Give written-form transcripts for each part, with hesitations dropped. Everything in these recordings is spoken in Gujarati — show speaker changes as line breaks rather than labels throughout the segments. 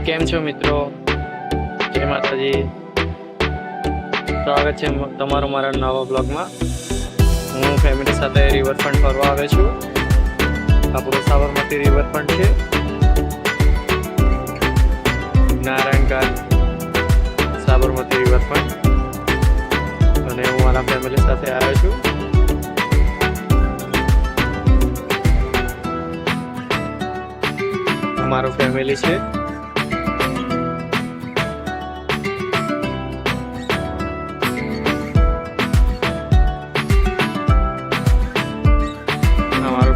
કેમ છો મિત્રો? જય માતાજી. સ્વાગત છે તમારું મારા નવા બ્લોગમાં. હું ફેમિલી સાથે રિવરફ્રન્ટ ફરવા આવ્યો છું. આપણું સાબરમતી રિવરફ્રન્ટ છે. નારાયણ ઘાટ સાબરમતી રિવરફ્રન્ટ અને હું મારા ફેમિલી સાથે આવ્યો છું. અમારું ફેમિલી છે.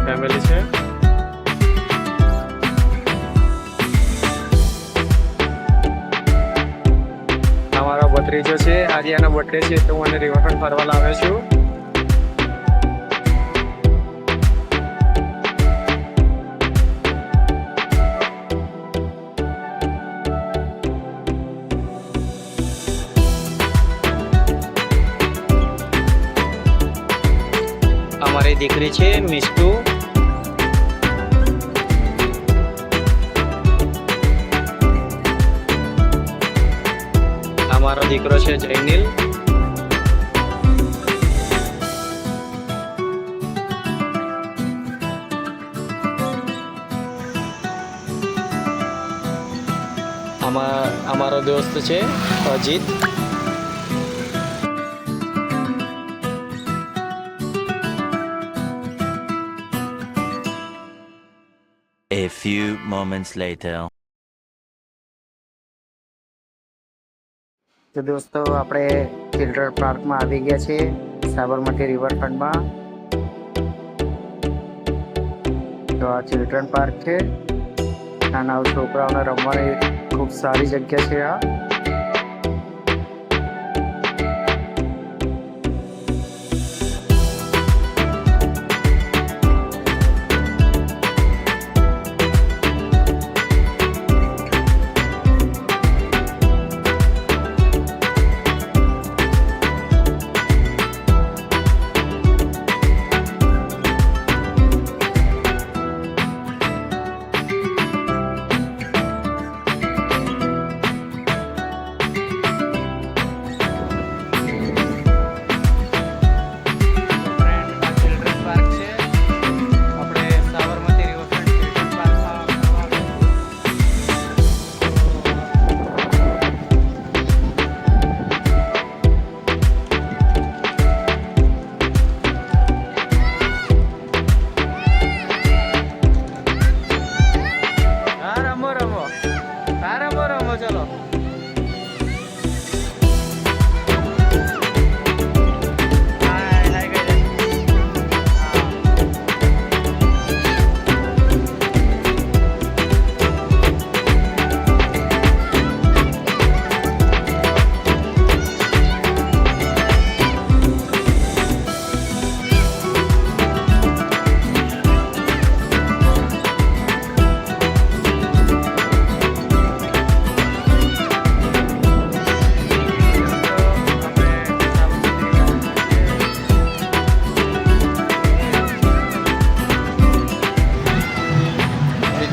ફેમિલી છે. અમારો ભત્રીજો છે, આર્યાનો બર્થડે છે તો હું એને રિવરફ્રન્ટ ફરવા લાવ્યો છું. અમારી દીકરી છે મિસ્ટુ. અમારો દીકરો છે જયનીલ. અમારો દોસ્ત છે Ajit.
A few moments later.
તો દોસ્તો આપણે ચિલ્ડ્રન પાર્કમાં આવી ગયા છીએ, સાબરમતી રિવરફ્રન્ટમાં. તો આ ચિલ્ડ્રન પાર્ક છે. નાના છોકરાઓને રમવાની ખૂબ સારી જગ્યા છે આ.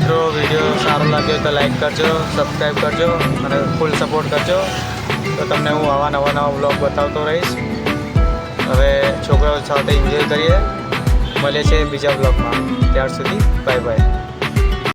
ચલો વિડીયો સારો લાગ્યો તો લાઈક કરજો, સબસ્ક્રાઈબ કરજો અને ફૂલ સપોર્ટ કરજો. તો તમને હું આવા નવા વ્લોગ બતાવતો રહીશ. હવે છોકરાઓ સાથે એન્જોય કરીએ. મળીએ છીએ બીજા વ્લોગમાં. ત્યાર સુધી બાય બાય.